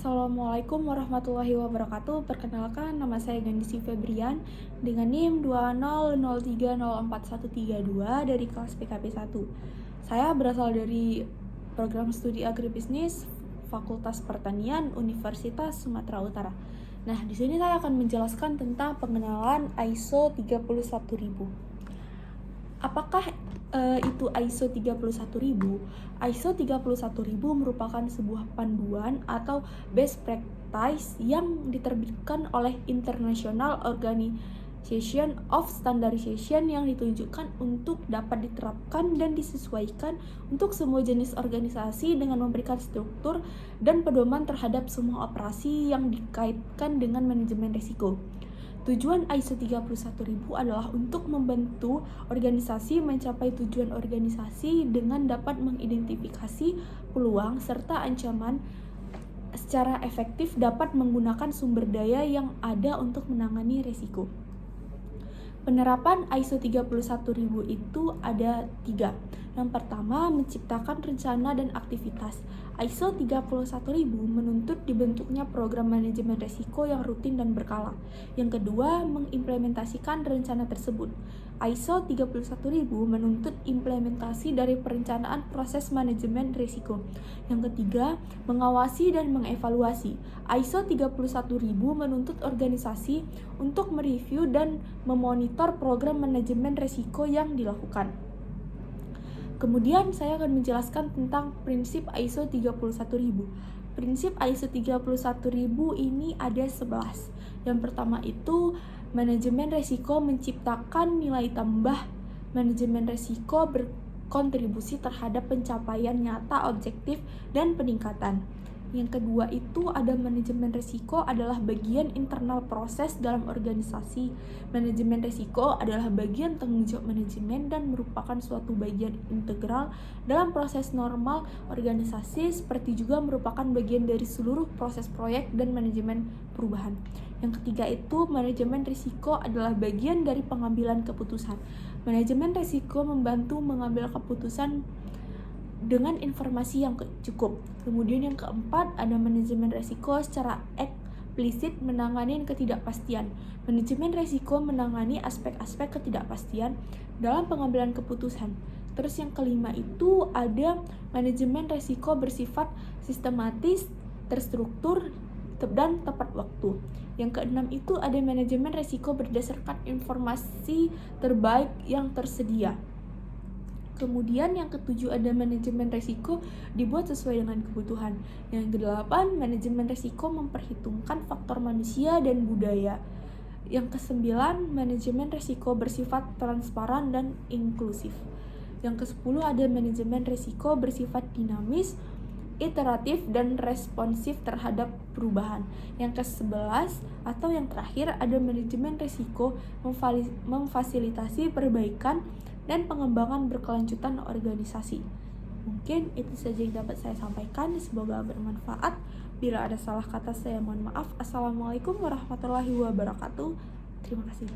Assalamualaikum warahmatullahi wabarakatuh. Perkenalkan, nama saya Gandisi Febrian dengan NIM 2003041132 dari kelas PKP 1. Saya berasal dari program studi agribisnis Fakultas Pertanian Universitas Sumatera Utara. Nah, di sini saya akan menjelaskan tentang pengenalan ISO 31000. Apakah itu ISO 31000? ISO 31000 merupakan sebuah panduan atau best practice yang diterbitkan oleh International Organization of Standardization yang ditunjukkan untuk dapat diterapkan dan disesuaikan untuk semua jenis organisasi dengan memberikan struktur dan pedoman terhadap semua operasi yang dikaitkan dengan manajemen risiko. Tujuan ISO 31000 adalah untuk membantu organisasi mencapai tujuan organisasi dengan dapat mengidentifikasi peluang serta ancaman secara efektif, dapat menggunakan sumber daya yang ada untuk menangani risiko. Penerapan ISO 31000 itu ada 3. Yang pertama, menciptakan rencana dan aktivitas. ISO 31000 menuntut dibentuknya program manajemen risiko yang rutin dan berkala. Yang kedua, mengimplementasikan rencana tersebut. ISO 31000 menuntut implementasi dari perencanaan proses manajemen risiko. Yang ketiga, mengawasi dan mengevaluasi. ISO 31000 menuntut organisasi untuk mereview dan memonitor program manajemen risiko yang dilakukan. Kemudian saya akan menjelaskan tentang prinsip ISO 31000. Prinsip ISO 31000 ini ada 11. Yang pertama itu manajemen risiko menciptakan nilai tambah. Manajemen risiko berkontribusi terhadap pencapaian nyata objektif dan peningkatan. Yang kedua itu ada manajemen risiko adalah bagian internal proses dalam organisasi. Manajemen risiko adalah bagian tanggung jawab manajemen dan merupakan suatu bagian integral dalam proses normal organisasi, seperti juga merupakan bagian dari seluruh proses proyek dan manajemen perubahan. Yang ketiga itu manajemen risiko adalah bagian dari pengambilan keputusan. Manajemen risiko membantu mengambil keputusan dengan informasi yang cukup. Kemudian yang keempat ada manajemen risiko secara eksplisit menangani ketidakpastian. Manajemen risiko menangani aspek-aspek ketidakpastian dalam pengambilan keputusan. Terus yang kelima itu ada manajemen risiko bersifat sistematis, terstruktur, dan tepat waktu. Yang keenam itu ada manajemen risiko berdasarkan informasi terbaik yang tersedia. Kemudian yang ketujuh ada manajemen risiko dibuat sesuai dengan kebutuhan. Yang kedelapan, manajemen risiko memperhitungkan faktor manusia dan budaya. Yang kesembilan, manajemen risiko bersifat transparan dan inklusif. Yang kesepuluh ada manajemen risiko bersifat dinamis, iteratif, dan responsif terhadap perubahan. Yang ke-11 atau yang terakhir ada manajemen risiko memfasilitasi perbaikan dan pengembangan berkelanjutan organisasi. Mungkin itu saja yang dapat saya sampaikan, semoga bermanfaat. Bila ada salah kata saya mohon maaf. Assalamualaikum warahmatullahi wabarakatuh. Terima kasih.